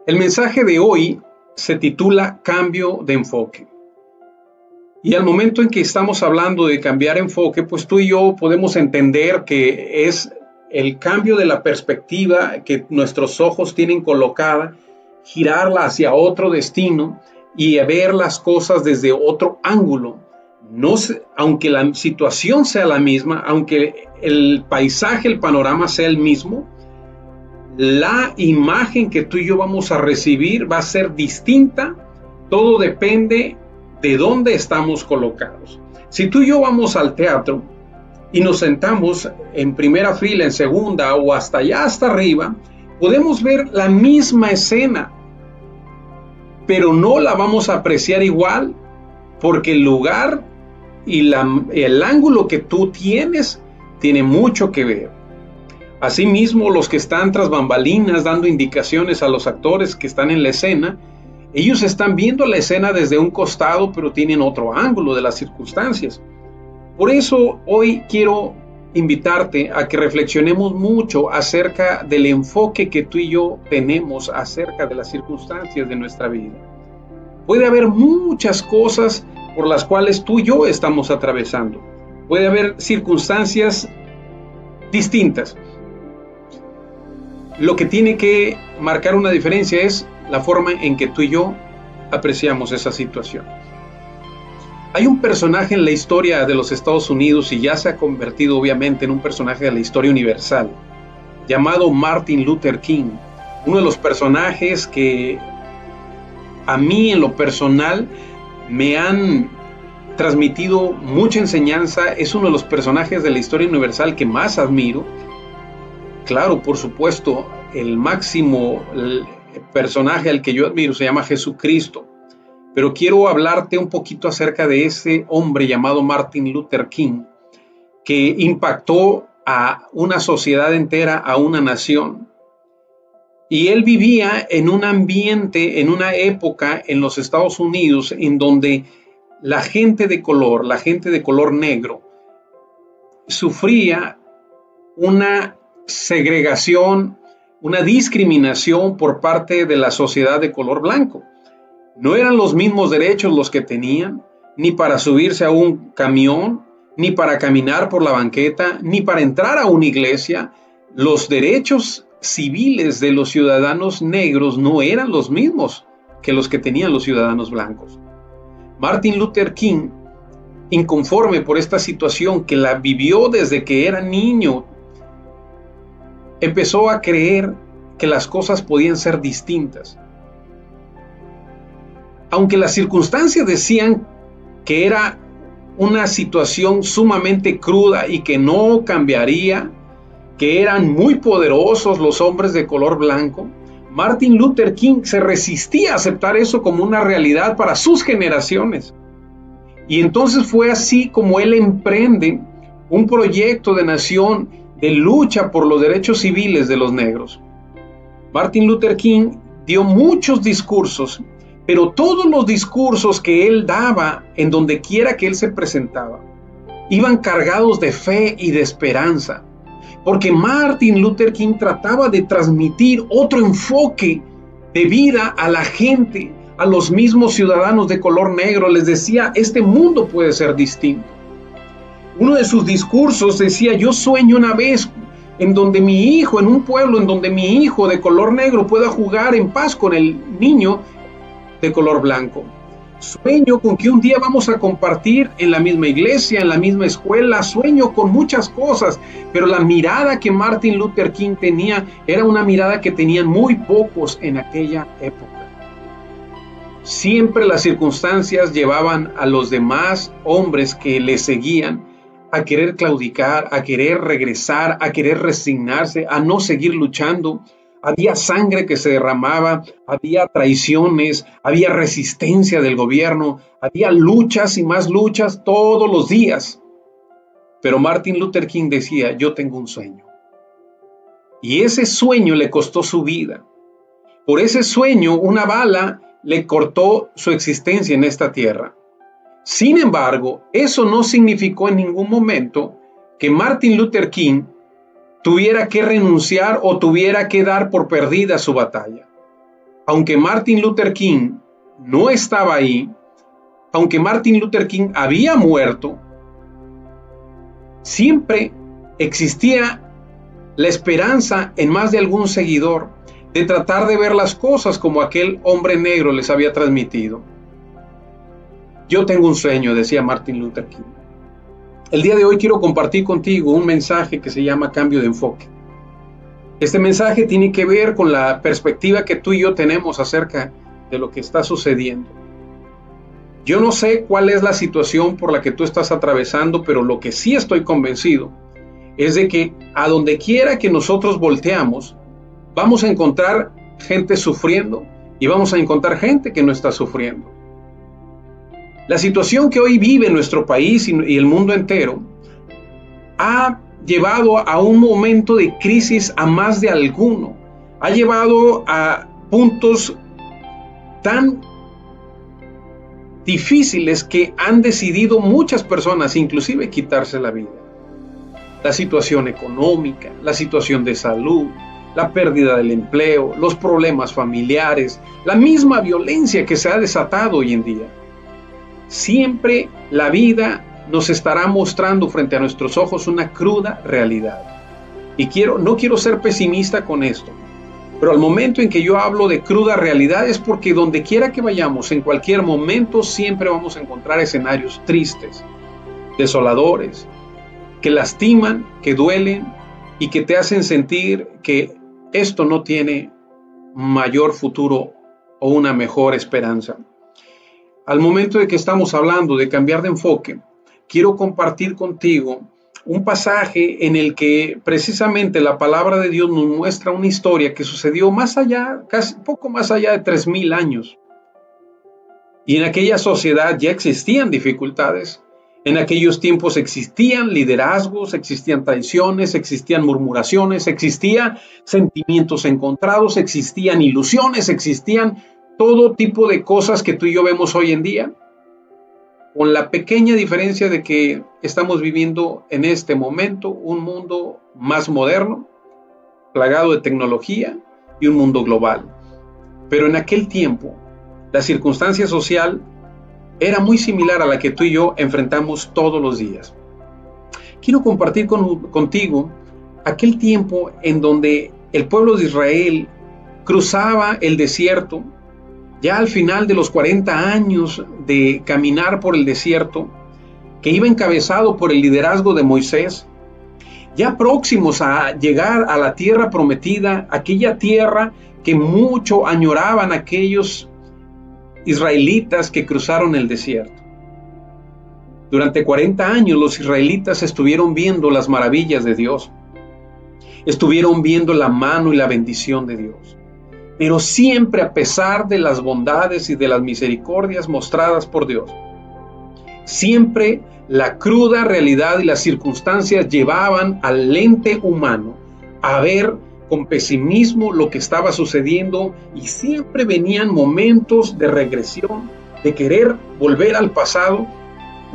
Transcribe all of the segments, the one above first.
El mensaje de hoy se titula Cambio de enfoque. Y al momento en que estamos hablando de cambiar enfoque, pues tú y yo podemos entender que es el cambio de la perspectiva que nuestros ojos tienen colocada, girarla hacia otro destino y ver las cosas desde otro ángulo. No sé, aunque la situación sea la misma, aunque el paisaje, el panorama sea el mismo, la imagen que tú y yo vamos a recibir va a ser distinta. Todo depende de dónde estamos colocados. Si tú y yo vamos al teatro y nos sentamos en primera fila, en segunda o hasta allá, hasta arriba, podemos ver la misma escena, pero no la vamos a apreciar igual porque el lugar y el ángulo que tú tienes tiene mucho que ver. Asimismo, los que están tras bambalinas dando indicaciones a los actores que están en la escena, ellos están viendo la escena desde un costado, pero tienen otro ángulo de las circunstancias. Por eso hoy quiero invitarte a que reflexionemos mucho acerca del enfoque que tú y yo tenemos acerca de las circunstancias de nuestra vida. Puede haber muchas cosas por las cuales tú y yo estamos atravesando. Puede haber circunstancias distintas. Lo que tiene que marcar una diferencia es la forma en que tú y yo apreciamos esa situación. Hay un personaje en la historia de los Estados Unidos y ya se ha convertido obviamente en un personaje de la historia universal, llamado Martin Luther King. Uno de los personajes que a mí en lo personal me han transmitido mucha enseñanza. Es uno de los personajes de la historia universal que más admiro. Claro, por supuesto, el máximo personaje al que yo admiro se llama Jesucristo, pero quiero hablarte un poquito acerca de ese hombre llamado Martin Luther King, que impactó a una sociedad entera, a una nación. Y él vivía en un ambiente, en una época en los Estados Unidos en donde la gente de color negro, sufría una segregación, una discriminación por parte de la sociedad de color blanco. No eran los mismos derechos los que tenían, ni para subirse a un camión, ni para caminar por la banqueta, ni para entrar a una iglesia. Los derechos civiles de los ciudadanos negros no eran los mismos que los que tenían los ciudadanos blancos. Martin Luther King, inconforme por esta situación que la vivió desde que era niño, empezó a creer que las cosas podían ser distintas. Aunque las circunstancias decían que era una situación sumamente cruda y que no cambiaría, que eran muy poderosos los hombres de color blanco, Martin Luther King se resistía a aceptar eso como una realidad para sus generaciones. Y entonces fue así como él emprende un proyecto de nación de lucha por los derechos civiles de los negros. Martin Luther King dio muchos discursos, pero todos los discursos que él daba en donde quiera que él se presentaba, iban cargados de fe y de esperanza, porque Martin Luther King trataba de transmitir otro enfoque de vida a la gente, a los mismos ciudadanos de color negro. Les decía, este mundo puede ser distinto. Uno de sus discursos decía, yo sueño una vez en donde mi hijo, en un pueblo en donde mi hijo de color negro pueda jugar en paz con el niño de color blanco. Sueño con que un día vamos a compartir en la misma iglesia, en la misma escuela. Sueño con muchas cosas, pero la mirada que Martin Luther King tenía era una mirada que tenían muy pocos en aquella época. Siempre las circunstancias llevaban a los demás hombres que le seguían a querer claudicar, a querer regresar, a querer resignarse, a no seguir luchando. Había sangre que se derramaba, había traiciones, había resistencia del gobierno, había luchas y más luchas todos los días. Pero Martin Luther King decía, yo tengo un sueño. Y ese sueño le costó su vida. Por ese sueño, una bala le cortó su existencia en esta tierra. Sin embargo, eso no significó en ningún momento que Martin Luther King tuviera que renunciar o tuviera que dar por perdida su batalla. aunque Martin Luther King no estaba ahí, aunque Martin Luther King había muerto, siempre existía la esperanza en más de algún seguidor de tratar de ver las cosas como aquel hombre negro les había transmitido. Yo tengo un sueño, decía Martin Luther King. El día de hoy quiero compartir contigo un mensaje que se llama cambio de enfoque. Este mensaje tiene que ver con la perspectiva que tú y yo tenemos acerca de lo que está sucediendo. Yo no sé cuál es la situación por la que tú estás atravesando, pero lo que sí estoy convencido es de que a donde quiera que nosotros volteamos, vamos a encontrar gente sufriendo y vamos a encontrar gente que no está sufriendo. La situación que hoy vive nuestro país y el mundo entero ha llevado a un momento de crisis a más de alguno. Ha llevado a puntos tan difíciles que han decidido muchas personas inclusive quitarse la vida. La situación económica, la situación de salud, la pérdida del empleo, los problemas familiares, la misma violencia que se ha desatado hoy en día. Siempre la vida nos estará mostrando frente a nuestros ojos una cruda realidad. Y no quiero ser pesimista con esto, pero al momento en que yo hablo de cruda realidad es porque donde quiera que vayamos, en cualquier momento, siempre vamos a encontrar escenarios tristes, desoladores, que lastiman, que duelen y que te hacen sentir que esto no tiene mayor futuro o una mejor esperanza. Al momento de que estamos hablando de cambiar de enfoque, quiero compartir contigo un pasaje en el que precisamente la palabra de Dios nos muestra una historia que sucedió más allá, casi poco más allá de 3000 años. Y en aquella sociedad ya existían dificultades. En aquellos tiempos existían liderazgos, existían traiciones, existían murmuraciones, existían sentimientos encontrados, existían ilusiones, existían todo tipo de cosas que tú y yo vemos hoy en día, con la pequeña diferencia de que estamos viviendo en este momento un mundo más moderno, plagado de tecnología y un mundo global. Pero en aquel tiempo, la circunstancia social era muy similar a la que tú y yo enfrentamos todos los días. Quiero compartir contigo aquel tiempo en donde el pueblo de Israel cruzaba el desierto. Ya al final de los 40 años de caminar por el desierto, que iba encabezado por el liderazgo de Moisés, ya próximos a llegar a la tierra prometida, aquella tierra que mucho añoraban aquellos israelitas que cruzaron el desierto. Durante 40 años los israelitas estuvieron viendo las maravillas de Dios, estuvieron viendo la mano y la bendición de Dios. Pero siempre, a pesar de las bondades y de las misericordias mostradas por Dios, siempre la cruda realidad y las circunstancias llevaban al ente humano a ver con pesimismo lo que estaba sucediendo, y siempre venían momentos de regresión, de querer volver al pasado,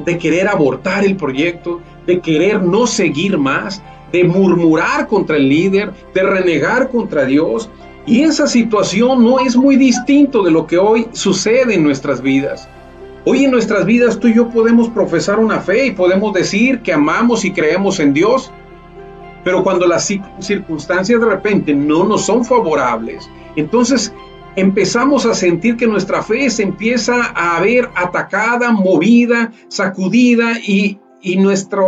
de querer abortar el proyecto, de querer no seguir más, de murmurar contra el líder, de renegar contra Dios. Y esa situación no es muy distinto de lo que hoy sucede en nuestras vidas. Hoy en nuestras vidas tú y yo podemos profesar una fe y podemos decir que amamos y creemos en Dios, pero cuando las circunstancias de repente no nos son favorables, entonces empezamos a sentir que nuestra fe se empieza a ver atacada, movida, sacudida, y nuestra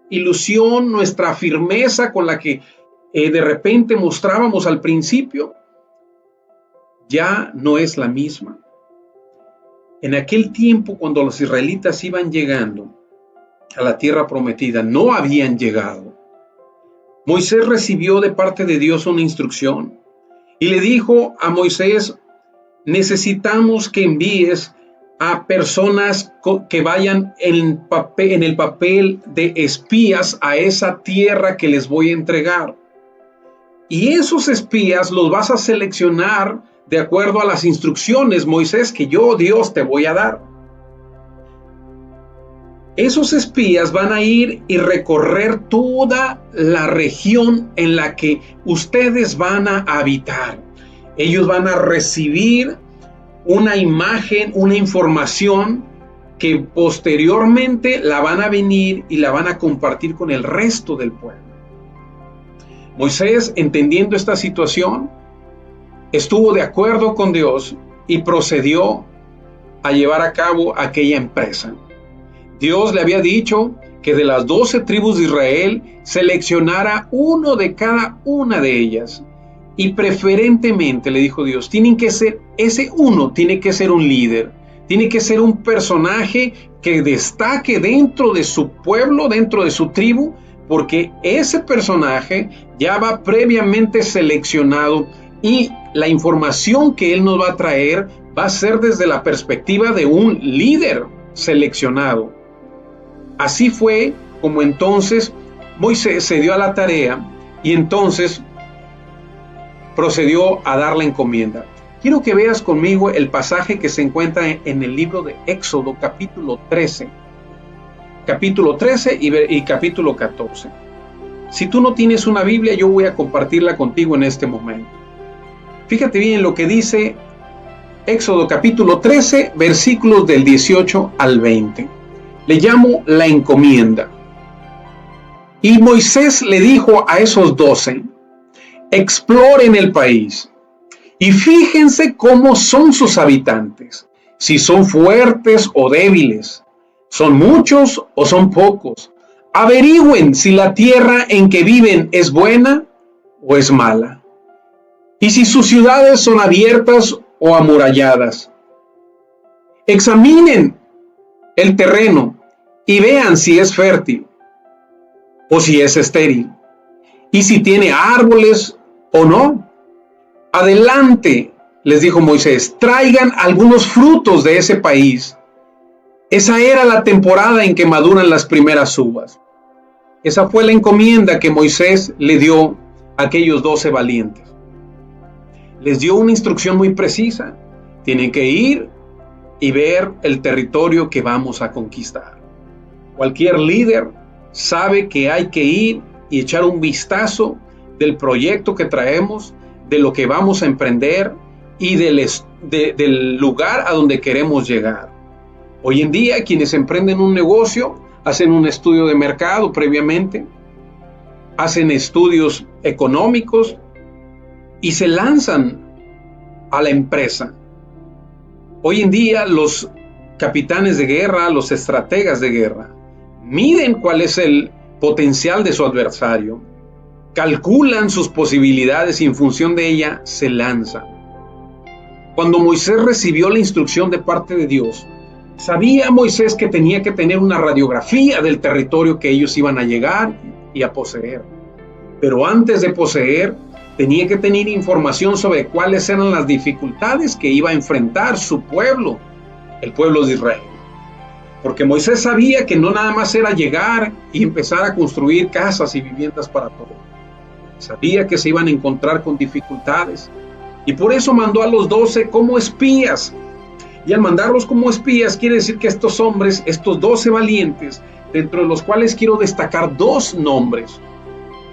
ilusión, nuestra firmeza con la que de repente mostrábamos al principio, ya no es la misma. En aquel tiempo, cuando los israelitas iban llegando a la tierra prometida, no habían llegado. Moisés recibió de parte de Dios una instrucción y le dijo a Moisés: necesitamos que envíes a personas que vayan en el papel de espías a esa tierra que les voy a entregar. Y esos espías los vas a seleccionar de acuerdo a las instrucciones, Moisés, que yo, Dios, te voy a dar. Esos espías van a ir y recorrer toda la región en la que ustedes van a habitar. Ellos van a recibir una imagen, una información que posteriormente la van a venir y la van a compartir con el resto del pueblo. Moisés, entendiendo esta situación, estuvo de acuerdo con Dios y procedió a llevar a cabo aquella empresa. Dios le había dicho que de las 12 tribus de Israel seleccionara uno de cada una de ellas. Y preferentemente, le dijo Dios, ese uno tiene que ser un líder, tiene que ser un personaje que destaque dentro de su pueblo, dentro de su tribu, porque ese personaje ya va previamente seleccionado y la información que él nos va a traer va a ser desde la perspectiva de un líder seleccionado. Así fue como entonces Moisés se dio a la tarea y entonces procedió a dar la encomienda. Quiero que veas conmigo el pasaje que se encuentra en el libro de Éxodo, capítulo 13 y capítulo 14. Si tú no tienes una Biblia, yo voy a compartirla contigo en este momento. Fíjate bien lo que dice Éxodo capítulo 13, versículos del 18 al 20. Le llamo la encomienda. Y Moisés le dijo a esos 12, exploren el país y fíjense cómo son sus habitantes, si son fuertes o débiles, son muchos o son pocos. Averigüen si la tierra en que viven es buena o es mala, y si sus ciudades son abiertas o amuralladas. Examinen el terreno y vean si es fértil o si es estéril, y si tiene árboles o no. Adelante, les dijo Moisés, traigan algunos frutos de ese país. Esa era la temporada en que maduran las primeras uvas. Esa fue la encomienda que Moisés le dio a aquellos 12 valientes. Les dio una instrucción muy precisa. Tienen que ir y ver el territorio que vamos a conquistar. Cualquier líder sabe que hay que ir y echar un vistazo del proyecto que traemos, de lo que vamos a emprender y del lugar a donde queremos llegar. Hoy en día, quienes emprenden un negocio hacen un estudio de mercado previamente, hacen estudios económicos y se lanzan a la empresa. Hoy en día, los capitanes de guerra, los estrategas de guerra, miden cuál es el potencial de su adversario, calculan sus posibilidades y en función de ella se lanzan. Cuando Moisés recibió la instrucción de parte de Dios, sabía Moisés que tenía que tener una radiografía del territorio que ellos iban a llegar y a poseer. Pero antes de poseer, tenía que tener información sobre cuáles eran las dificultades que iba a enfrentar su pueblo, el pueblo de Israel. Porque Moisés sabía que no nada más era llegar y empezar a construir casas y viviendas para todos. Sabía que se iban a encontrar con dificultades. Y por eso mandó a los 12 como espías. Y al mandarlos como espías quiere decir que estos hombres, estos 12 valientes, dentro de los cuales quiero destacar 2 nombres.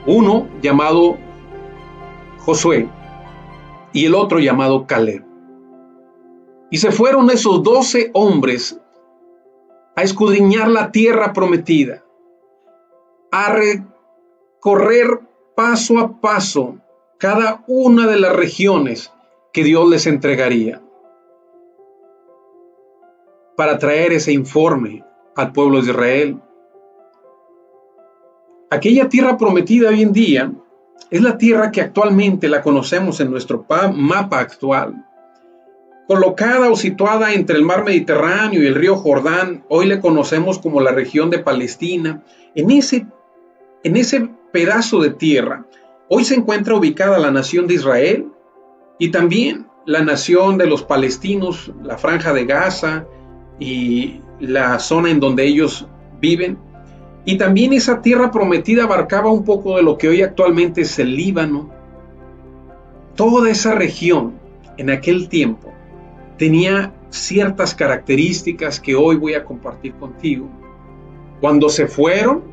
Uno llamado Josué y el otro llamado Caleb. Y se fueron esos 12 hombres a escudriñar la tierra prometida, a recorrer paso a paso cada una de las regiones que Dios les entregaría, para traer ese informe al pueblo de Israel. Aquella tierra prometida hoy en día es la tierra que actualmente la conocemos en nuestro mapa actual. Colocada o situada entre el mar Mediterráneo y el río Jordán, hoy le conocemos como la región de Palestina. En ese pedazo de tierra, hoy se encuentra ubicada la nación de Israel y también la nación de los palestinos, la franja de Gaza y la zona en donde ellos viven. Y también esa tierra prometida abarcaba un poco de lo que hoy actualmente es el Líbano. Toda esa región en aquel tiempo tenía ciertas características que hoy voy a compartir contigo. Cuando se fueron,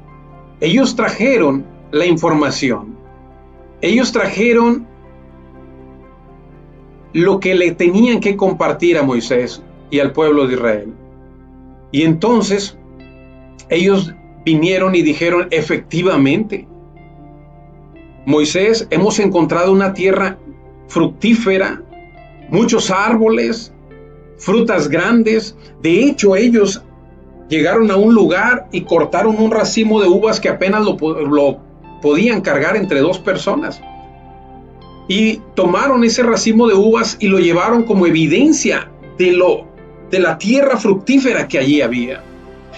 ellos trajeron la información. Ellos trajeron lo que le tenían que compartir a Moisés y al pueblo de Israel. Y entonces ellos vinieron y dijeron, efectivamente, Moisés, hemos encontrado una tierra fructífera, muchos árboles, frutas grandes. De hecho, ellos llegaron a un lugar y cortaron un racimo de uvas que apenas lo podían cargar entre 2 personas. Y tomaron ese racimo de uvas y lo llevaron como evidencia de la tierra fructífera que allí había.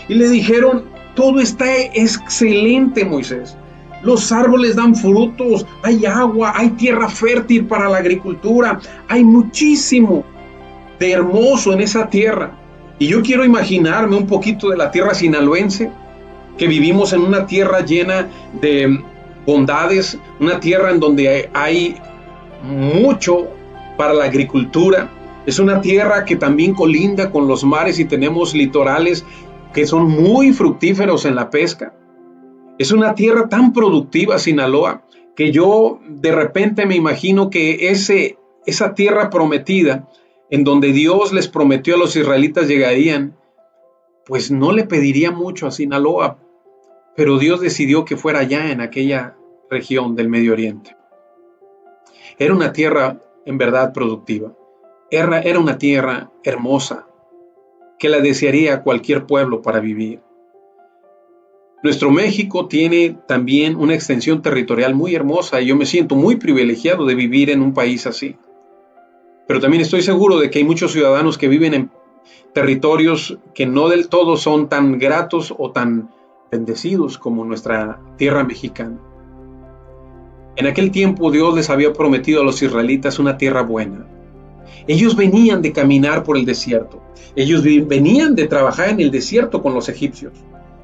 Y le dijeron, todo está excelente, Moisés. Los árboles dan frutos, hay agua, hay tierra fértil para la agricultura, hay muchísimo de hermoso en esa tierra. Y yo quiero imaginarme un poquito de la tierra sinaloense, que vivimos en una tierra llena de bondades, una tierra en donde hay mucho para la agricultura. Es una tierra que también colinda con los mares y tenemos litorales que son muy fructíferos en la pesca. Es una tierra tan productiva, Sinaloa, que yo de repente me imagino que esa tierra prometida, en donde Dios les prometió a los israelitas llegarían, pues no le pediría mucho a Sinaloa, pero Dios decidió que fuera allá en aquella región del Medio Oriente. Era una tierra en verdad productiva, era una tierra hermosa, que la desearía cualquier pueblo para vivir. Nuestro México tiene también una extensión territorial muy hermosa y yo me siento muy privilegiado de vivir en un país así. Pero también estoy seguro de que hay muchos ciudadanos que viven en territorios que no del todo son tan gratos o tan bendecidos como nuestra tierra mexicana. En aquel tiempo Dios les había prometido a los israelitas una tierra buena. Ellos venían de caminar por el desierto. Ellos venían de trabajar en el desierto con los egipcios.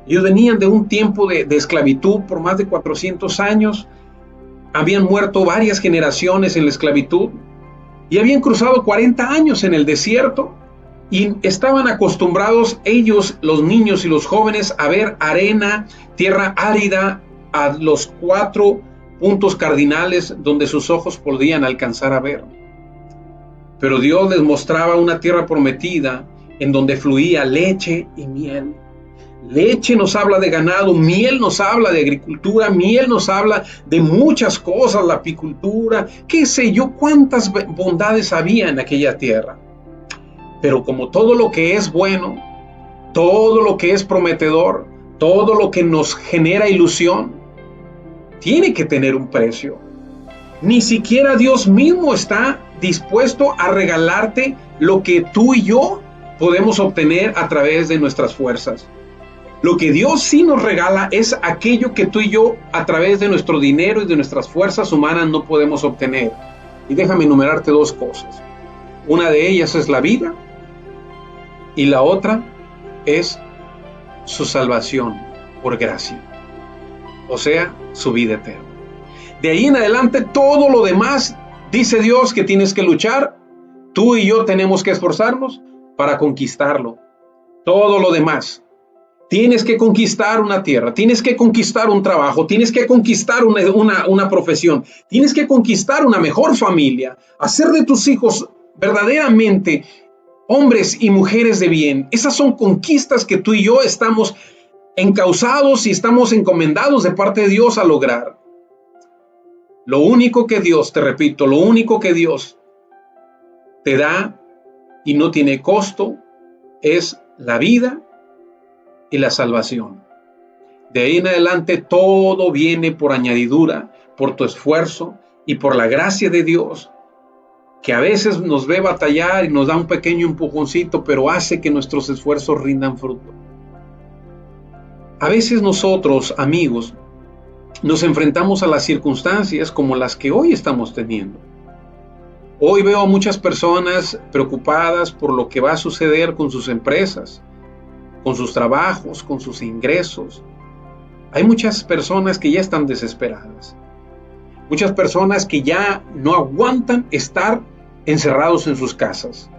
Ellos venían de un tiempo de esclavitud por más de 400 años. Habían muerto varias generaciones en la esclavitud y habían cruzado 40 años en el desierto y estaban acostumbrados ellos, los niños y los jóvenes, a ver arena, tierra árida, a los 4 puntos cardinales donde sus ojos podían alcanzar a ver. Pero Dios les mostraba una tierra prometida en donde fluía leche y miel. Leche nos habla de ganado, miel nos habla de agricultura, miel nos habla de muchas cosas, la apicultura, qué sé yo, cuántas bondades había en aquella tierra. Pero como todo lo que es bueno, todo lo que es prometedor, todo lo que nos genera ilusión, tiene que tener un precio. Ni siquiera Dios mismo está dispuesto a regalarte lo que tú y yo podemos obtener a través de nuestras fuerzas. Lo que Dios sí nos regala es aquello que tú y yo a través de nuestro dinero y de nuestras fuerzas humanas no podemos obtener. Y déjame enumerarte 2 cosas. Una de ellas es la vida y la otra es su salvación por gracia. O sea, su vida eterna. De ahí en adelante todo lo demás, dice Dios que tienes que luchar. Tú y yo tenemos que esforzarnos para conquistarlo. Todo lo demás. Tienes que conquistar una tierra, tienes que conquistar un trabajo, tienes que conquistar una profesión, tienes que conquistar una mejor familia, hacer de tus hijos verdaderamente hombres y mujeres de bien. Esas son conquistas que tú y yo estamos encausados y estamos encomendados de parte de Dios a lograr. Lo único que Dios, te repito, lo único que Dios te da y no tiene costo es la vida y la salvación. De ahí en adelante todo viene por añadidura, por tu esfuerzo y por la gracia de Dios, que a veces nos ve batallar y nos da un pequeño empujoncito, pero hace que nuestros esfuerzos rindan fruto. A veces nosotros, amigos, nos enfrentamos a las circunstancias como las que hoy estamos teniendo. Hoy veo a muchas personas preocupadas por lo que va a suceder con sus empresas, con sus trabajos, con sus ingresos. Hay muchas personas que ya están desesperadas. Muchas personas que ya no aguantan estar encerrados en sus casas.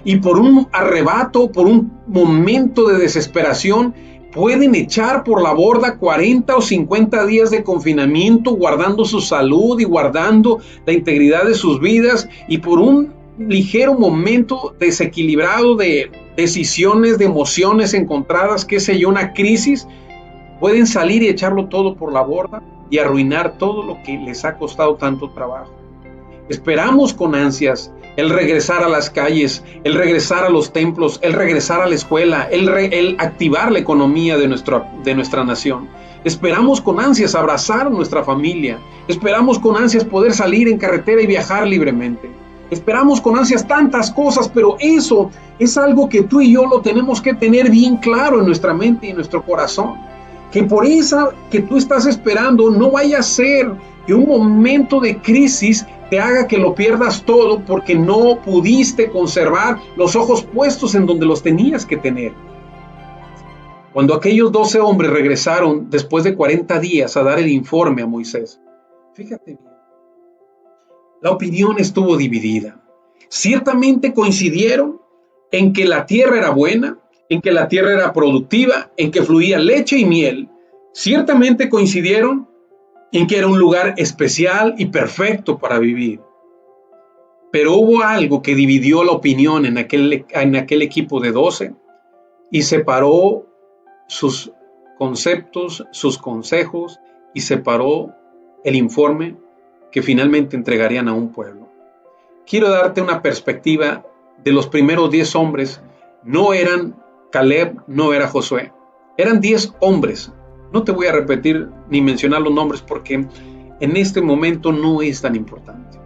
Y por un arrebato, por un momento de desesperación, pueden echar por la borda 40 o 50 días de confinamiento, guardando su salud y guardando la integridad de sus vidas. Y por un ligero momento desequilibrado de decisiones, de emociones encontradas, qué sé yo, una crisis, pueden salir y echarlo todo por la borda y arruinar todo lo que les ha costado tanto trabajo. Esperamos con ansias el regresar a las calles, el regresar a los templos, el regresar a la escuela, el activar la economía de nuestra nación. Esperamos con ansias abrazar a nuestra familia. Esperamos con ansias poder salir en carretera y viajar libremente. Esperamos con ansias tantas cosas, pero eso es algo que tú y yo lo tenemos que tener bien claro en nuestra mente y en nuestro corazón. Que por esa que tú estás esperando no vaya a ser que un momento de crisis te haga que lo pierdas todo porque no pudiste conservar los ojos puestos en donde los tenías que tener. Cuando aquellos 12 hombres regresaron después de 40 días a dar el informe a Moisés, fíjate bien, la opinión estuvo dividida. Ciertamente coincidieron en que la tierra era buena, en que la tierra era productiva, en que fluía leche y miel. Ciertamente coincidieron en que era un lugar especial y perfecto para vivir. Pero hubo algo que dividió la opinión en aquel equipo de 12 y separó sus conceptos, sus consejos y separó el informe que finalmente entregarían a un pueblo. Quiero darte una perspectiva de los primeros 10 hombres. No eran Caleb, no era Josué. Eran 10 hombres. No te voy a repetir ni mencionar los nombres porque en este momento no es tan importante.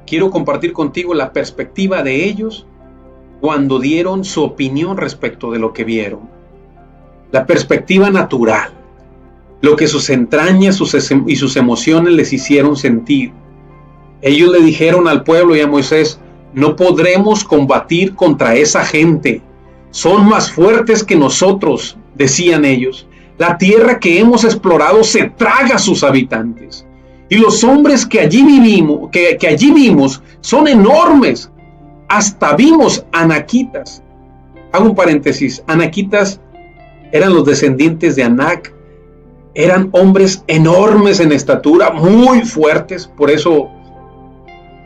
Quiero compartir contigo la perspectiva de ellos cuando dieron su opinión respecto de lo que vieron. La perspectiva natural, lo que sus entrañas y sus emociones les hicieron sentir. Ellos le dijeron al pueblo y a Moisés: no podremos combatir contra esa gente. Son más fuertes que nosotros, decían ellos. La tierra que hemos explorado se traga a sus habitantes. Y los hombres que allí vimos son enormes. Hasta vimos anaquitas. Hago un paréntesis. Anaquitas eran los descendientes de Anac. Eran hombres enormes en estatura, muy fuertes. Por eso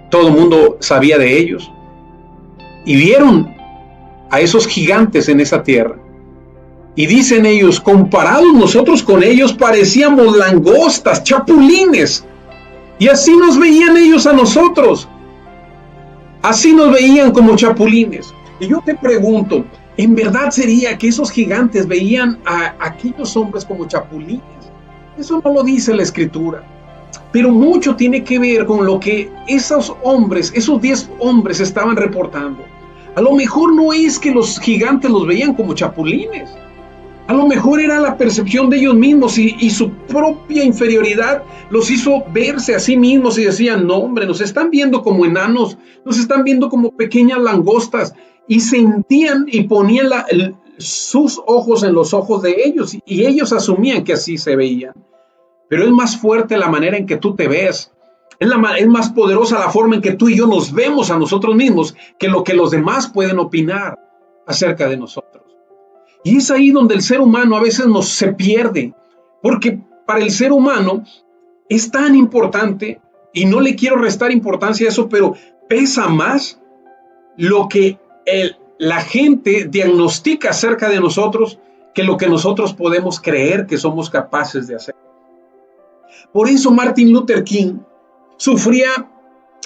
todo el mundo sabía de ellos. Y vieron a esos gigantes en esa tierra. Y dicen ellos: comparados nosotros con ellos parecíamos langostas, chapulines. Y así nos veían ellos a nosotros. Así nos veían como chapulines. Y yo te pregunto, ¿en verdad sería que esos gigantes veían a aquellos hombres como chapulines? Eso no lo dice la Escritura. Pero mucho tiene que ver con lo que esos hombres, esos 10 hombres estaban reportando. A lo mejor no es que los gigantes los veían como chapulines. A lo mejor era la percepción de ellos mismos y su propia inferioridad los hizo verse a sí mismos y decían: no, hombre, nos están viendo como enanos, nos están viendo como pequeñas langostas. Y sentían y ponían sus ojos en los ojos de ellos y ellos asumían que así se veían. Pero es más fuerte la manera en que tú te ves. Es más poderosa la forma en que tú y yo nos vemos a nosotros mismos que lo que los demás pueden opinar acerca de nosotros. Y es ahí donde el ser humano a veces se pierde, porque para el ser humano es tan importante, y no le quiero restar importancia a eso, pero pesa más lo que la gente diagnostica acerca de nosotros que lo que nosotros podemos creer que somos capaces de hacer. Por eso Martin Luther King sufría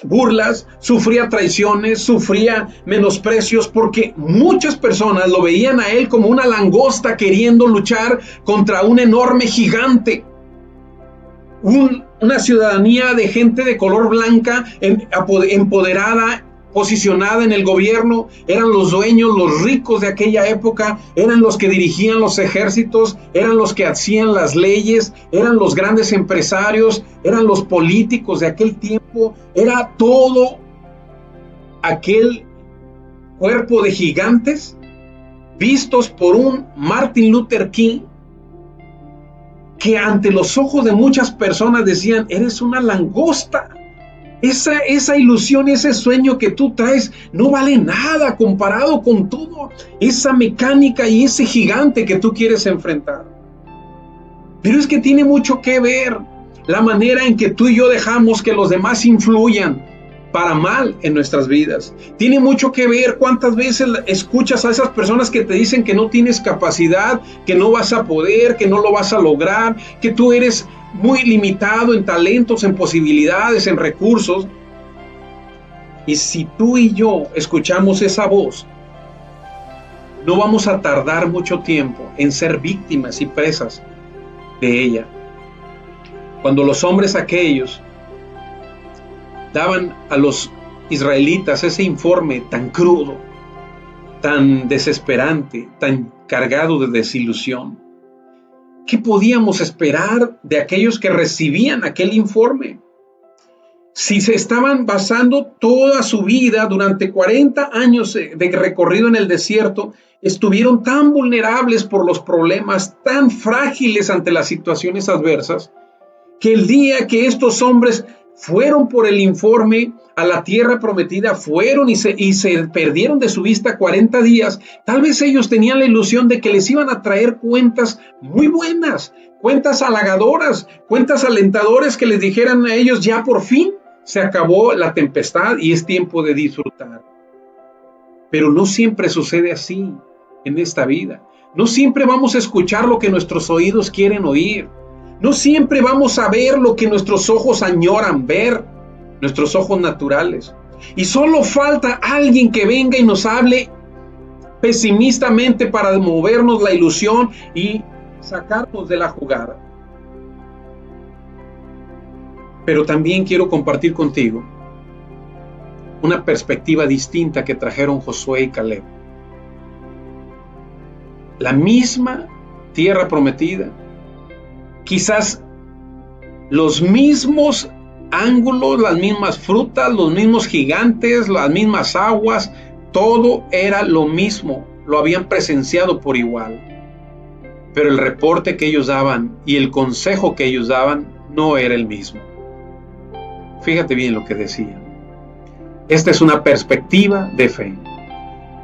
burlas, sufría traiciones, sufría menosprecios, porque muchas personas lo veían a él como una langosta queriendo luchar contra un enorme gigante. Una ciudadanía de gente de color blanca, empoderada, posicionada en el gobierno, eran los dueños, los ricos de aquella época, eran los que dirigían los ejércitos, eran los que hacían las leyes, eran los grandes empresarios, eran los políticos de aquel tiempo, era todo aquel cuerpo de gigantes vistos por un Martin Luther King que ante los ojos de muchas personas decían: eres una langosta. Esa ilusión, ese sueño que tú traes no vale nada comparado con todo esa mecánica y ese gigante que tú quieres enfrentar. Pero es que tiene mucho que ver la manera en que tú y yo dejamos que los demás influyan para mal en nuestras vidas. Tiene mucho que ver cuántas veces escuchas a esas personas que te dicen que no tienes capacidad, que no vas a poder, que no lo vas a lograr, que tú eres muy limitado en talentos, en posibilidades, en recursos. Y si tú y yo escuchamos esa voz, no vamos a tardar mucho tiempo en ser víctimas y presas de ella. Cuando los hombres aquellos daban a los israelitas ese informe tan crudo, tan desesperante, tan cargado de desilusión, ¿qué podíamos esperar de aquellos que recibían aquel informe? Si se estaban basando toda su vida durante 40 años de recorrido en el desierto, estuvieron tan vulnerables por los problemas, tan frágiles ante las situaciones adversas, que el día que estos hombres fueron por el informe a la tierra prometida, fueron y se perdieron de su vista 40 días, tal vez ellos tenían la ilusión de que les iban a traer cuentas muy buenas, cuentas halagadoras, cuentas alentadoras que les dijeran a ellos: ya por fin se acabó la tempestad y es tiempo de disfrutar. Pero no siempre sucede así en esta vida. No siempre vamos a escuchar lo que nuestros oídos quieren oír. No siempre vamos a ver lo que nuestros ojos añoran ver, nuestros ojos naturales. Y solo falta alguien que venga y nos hable pesimistamente para movernos la ilusión y sacarnos de la jugada. Pero también quiero compartir contigo una perspectiva distinta que trajeron Josué y Caleb. La misma tierra prometida, quizás los mismos ángulos, las mismas frutas, los mismos gigantes, las mismas aguas, todo era lo mismo, lo habían presenciado por igual. Pero el reporte que ellos daban y el consejo que ellos daban no era el mismo. Fíjate bien lo que decían. Esta es una perspectiva de fe.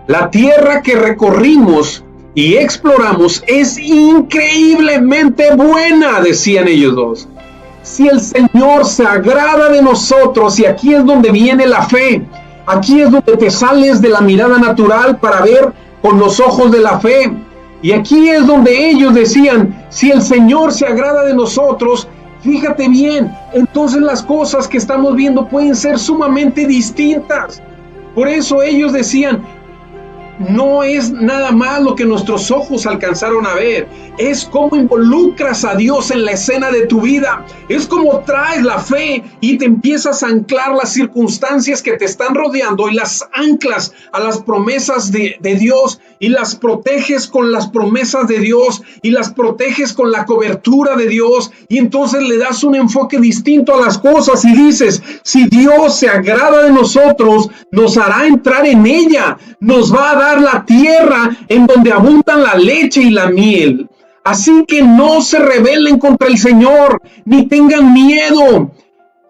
La tierra que recorrimos y exploramos es increíblemente buena, decían ellos dos. Si el Señor se agrada de nosotros, y aquí es donde viene la fe, aquí es donde te sales de la mirada natural para ver con los ojos de la fe. Y aquí es donde ellos decían: si el Señor se agrada de nosotros, fíjate bien, entonces las cosas que estamos viendo pueden ser sumamente distintas. Por eso ellos decían: no es nada más lo que nuestros ojos alcanzaron a ver, es cómo involucras a Dios en la escena de tu vida, es cómo traes la fe y te empiezas a anclar las circunstancias que te están rodeando y las anclas a las promesas de Dios y las proteges con las promesas de Dios y las proteges con la cobertura de Dios, y entonces le das un enfoque distinto a las cosas y dices: si Dios se agrada de nosotros, nos hará entrar en ella, nos va a dar la tierra en donde abundan la leche y la miel. Así que no se rebelen contra el Señor, ni tengan miedo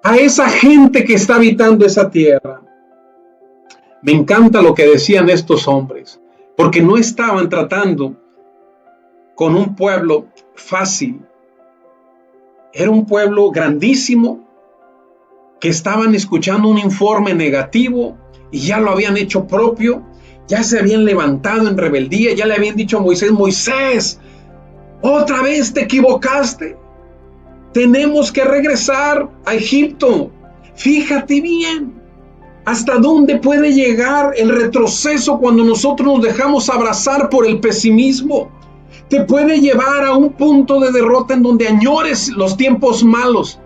a esa gente que está habitando esa tierra. Me encanta lo que decían estos hombres, porque no estaban tratando con un pueblo fácil. Era un pueblo grandísimo que estaban escuchando un informe negativo y ya lo habían hecho propio. Ya se habían levantado en rebeldía, ya le habían dicho a Moisés: Moisés, otra vez te equivocaste, tenemos que regresar a Egipto. Fíjate bien, hasta dónde puede llegar el retroceso cuando nosotros nos dejamos abrazar por el pesimismo. Te puede llevar a un punto de derrota en donde añores los tiempos malos,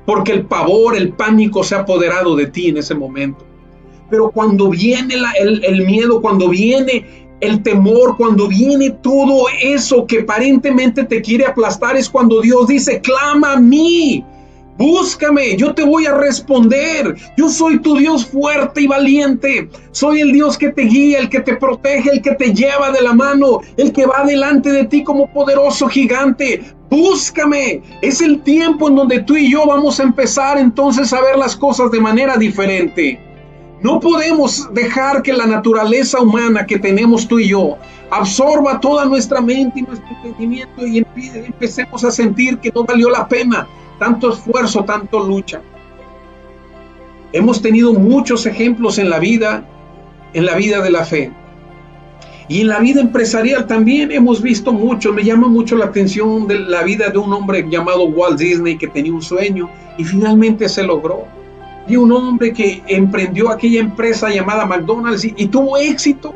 porque el pavor, el pánico se ha apoderado de ti en ese momento. Pero cuando viene el miedo, cuando viene el temor, cuando viene todo eso que aparentemente te quiere aplastar, es cuando Dios dice: clama a mí, búscame, yo te voy a responder. Yo soy tu Dios fuerte y valiente. Soy el Dios que te guía, el que te protege, el que te lleva de la mano, el que va delante de ti como poderoso gigante. Búscame. Es el tiempo en donde tú y yo vamos a empezar entonces a ver las cosas de manera diferente. No podemos dejar que la naturaleza humana que tenemos tú y yo absorba toda nuestra mente y nuestro entendimiento y empecemos a sentir que no valió la pena tanto esfuerzo, tanto lucha. Hemos tenido muchos ejemplos en la vida de la fe. Y en la vida empresarial también hemos visto mucho. Me llama mucho la atención de la vida de un hombre llamado Walt Disney, que tenía un sueño y finalmente se logró. Y un hombre que emprendió aquella empresa llamada McDonald's y tuvo éxito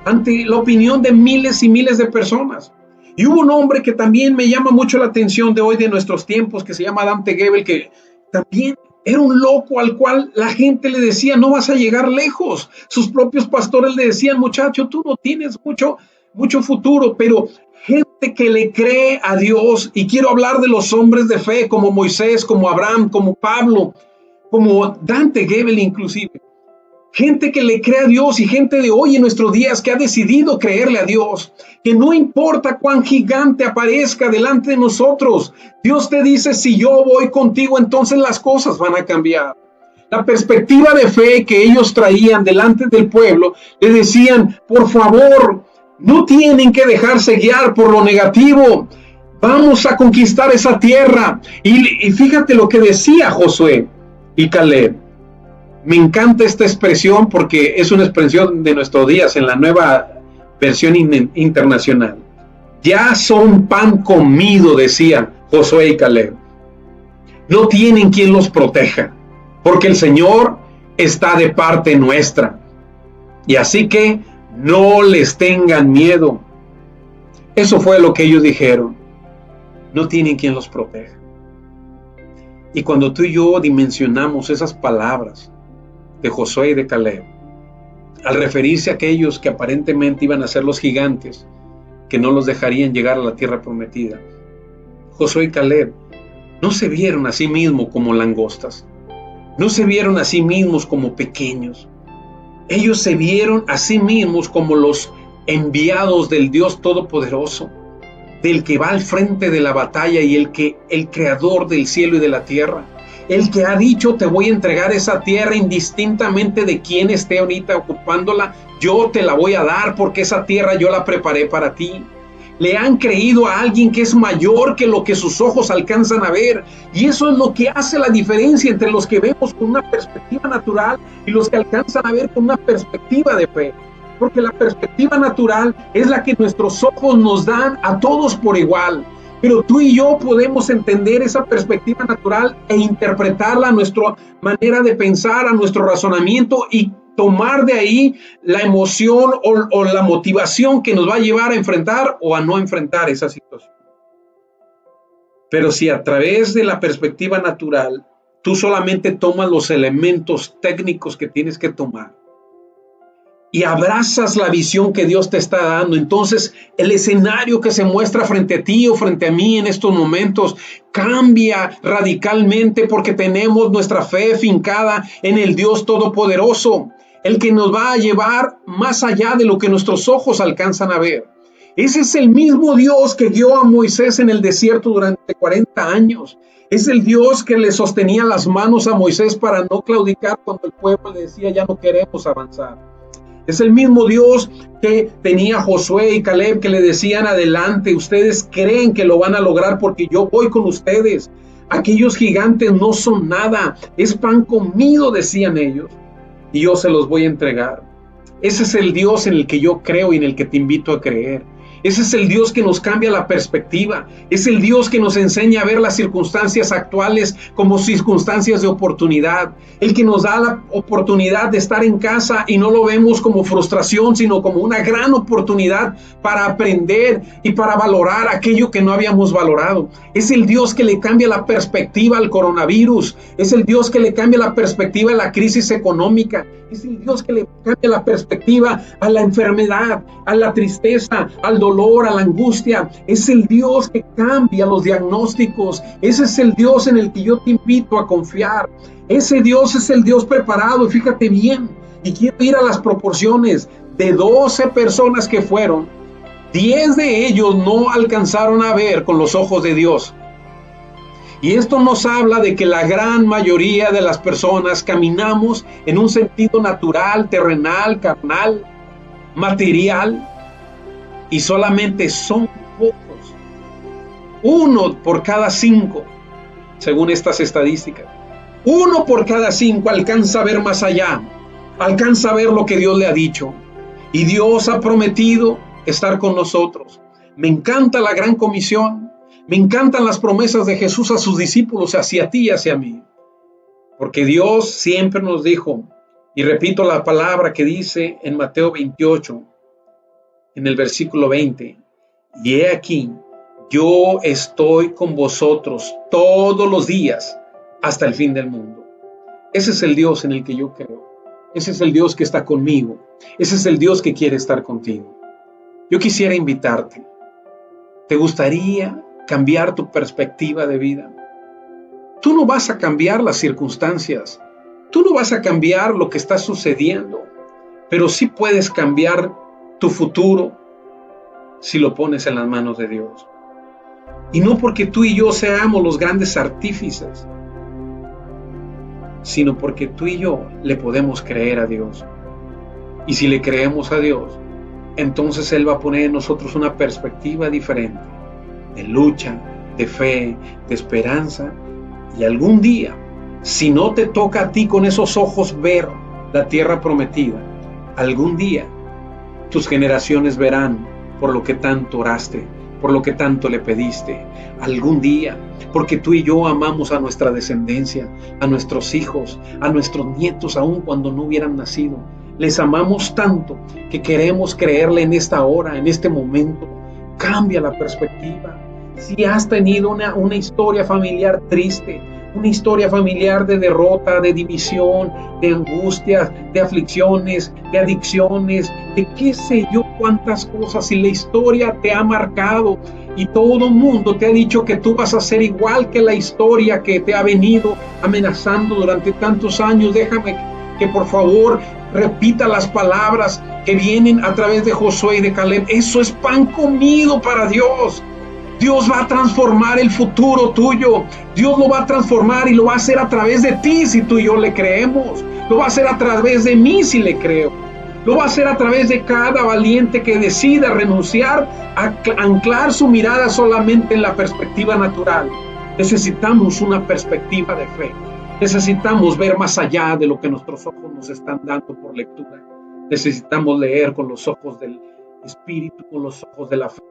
ante la opinión de miles y miles de personas. Y hubo un hombre que también me llama mucho la atención de hoy, de nuestros tiempos, que se llama Dante Gebel, que también era un loco al cual la gente le decía, no vas a llegar lejos. Sus propios pastores le decían, muchacho, tú no tienes mucho futuro, pero gente que le cree a Dios, y quiero hablar de los hombres de fe como Moisés, como Abraham, como Pablo, como Dante Gebel inclusive. Gente que le cree a Dios y gente de hoy en nuestros días que ha decidido creerle a Dios, que no importa cuán gigante aparezca delante de nosotros, Dios te dice, si yo voy contigo, entonces las cosas van a cambiar. La perspectiva de fe que ellos traían delante del pueblo, le decían, por favor, no tienen que dejarse guiar por lo negativo, vamos a conquistar esa tierra. Y fíjate lo que decía Josué y Caleb. Me encanta esta expresión porque es una expresión de nuestros días en la nueva versión internacional. Ya son pan comido, decía Josué y Caleb. No tienen quien los proteja, porque el Señor está de parte nuestra. Y así que no les tengan miedo. Eso fue lo que ellos dijeron. No tienen quien los proteja. Y cuando tú y yo dimensionamos esas palabras de Josué y de Caleb, al referirse a aquellos que aparentemente iban a ser los gigantes, que no los dejarían llegar a la tierra prometida, Josué y Caleb no se vieron a sí mismos como langostas, no se vieron a sí mismos como pequeños, ellos se vieron a sí mismos como los enviados del Dios Todopoderoso, del que va al frente de la batalla y el creador del cielo y de la tierra. El que ha dicho, te voy a entregar esa tierra indistintamente de quién esté ahorita ocupándola, yo te la voy a dar porque esa tierra yo la preparé para ti. Le han creído a alguien que es mayor que lo que sus ojos alcanzan a ver. Y eso es lo que hace la diferencia entre los que vemos con una perspectiva natural y los que alcanzan a ver con una perspectiva de fe. Porque la perspectiva natural es la que nuestros ojos nos dan a todos por igual. Pero tú y yo podemos entender esa perspectiva natural e interpretarla a nuestra manera de pensar, a nuestro razonamiento y tomar de ahí la emoción o la motivación que nos va a llevar a enfrentar o a no enfrentar esa situación. Pero si a través de la perspectiva natural tú solamente tomas los elementos técnicos que tienes que tomar y abrazas la visión que Dios te está dando, entonces el escenario que se muestra frente a ti o frente a mí en estos momentos cambia radicalmente porque tenemos nuestra fe fincada en el Dios Todopoderoso, el que nos va a llevar más allá de lo que nuestros ojos alcanzan a ver. Ese es el mismo Dios que guió a Moisés en el desierto durante 40 años. Es el Dios que le sostenía las manos a Moisés para no claudicar cuando el pueblo le decía ya no queremos avanzar. Es el mismo Dios que tenía Josué y Caleb que le decían adelante, ustedes creen que lo van a lograr porque yo voy con ustedes. Aquellos gigantes no son nada, es pan comido, decían ellos, y yo se los voy a entregar. Ese es el Dios en el que yo creo y en el que te invito a creer. Ese es el Dios que nos cambia la perspectiva. Es el Dios que nos enseña a ver las circunstancias actuales como circunstancias de oportunidad. El que nos da la oportunidad de estar en casa y no lo vemos como frustración, sino como una gran oportunidad para aprender y para valorar aquello que no habíamos valorado. Es el Dios que le cambia la perspectiva al coronavirus. Es el Dios que le cambia la perspectiva a la crisis económica. Es el Dios que le cambia la perspectiva a la enfermedad, a la tristeza, al dolor, a la angustia. Es el Dios que cambia los diagnósticos. Ese es el Dios en el que yo te invito a confiar. Ese Dios es el Dios preparado. Y fíjate bien, y quiero ir a las proporciones. De 12 personas que fueron, 10 de ellos no alcanzaron a ver con los ojos de Dios. Y esto nos habla de que la gran mayoría de las personas caminamos en un sentido natural, terrenal, carnal, material, y solamente son pocos, 1 por cada 5, según estas estadísticas, 1 por cada 5 alcanza a ver más allá, alcanza a ver lo que Dios le ha dicho. Y Dios ha prometido estar con nosotros. Me encanta la gran comisión, me encantan las promesas de Jesús a sus discípulos, hacia ti y hacia mí. Porque Dios siempre nos dijo, y repito la palabra que dice en Mateo 28, en el versículo 20, y he aquí, yo estoy con vosotros todos los días hasta el fin del mundo. Ese es el Dios en el que yo creo. Ese es el Dios que está conmigo. Ese es el Dios que quiere estar contigo. Yo quisiera invitarte. ¿Te gustaría cambiar tu perspectiva de vida? Tú no vas a cambiar las circunstancias. Tú no vas a cambiar lo que está sucediendo. Pero sí puedes cambiar tu futuro si lo pones en las manos de Dios. Y no porque tú y yo seamos los grandes artífices, sino porque tú y yo le podemos creer a Dios. Y si le creemos a Dios, entonces Él va a poner en nosotros una perspectiva diferente, de lucha, de fe, de esperanza. Y algún día, si no te toca a ti con esos ojos ver la tierra prometida, algún día tus generaciones verán por lo que tanto oraste, por lo que tanto le pediste. Algún día, porque tú y yo amamos a nuestra descendencia, a nuestros hijos, a nuestros nietos, aun cuando no hubieran nacido. Les amamos tanto que queremos creerle en esta hora, en este momento. Cambia la perspectiva. Si has tenido una historia familiar triste, una historia familiar de derrota, de división, de angustias, de aflicciones, de adicciones, de qué sé yo cuántas cosas, y la historia te ha marcado y todo el mundo te ha dicho que tú vas a ser igual que la historia que te ha venido amenazando durante tantos años, déjame que por favor repita las palabras que vienen a través de Josué y de Caleb. Eso es pan comido para Dios. Dios va a transformar el futuro tuyo. Dios lo va a transformar y lo va a hacer a través de ti si tú y yo le creemos. Lo va a hacer a través de mí si le creo. Lo va a hacer a través de cada valiente que decida renunciar a anclar su mirada solamente en la perspectiva natural. Necesitamos una perspectiva de fe. Necesitamos ver más allá de lo que nuestros ojos nos están dando por lectura. Necesitamos leer con los ojos del Espíritu, con los ojos de la fe.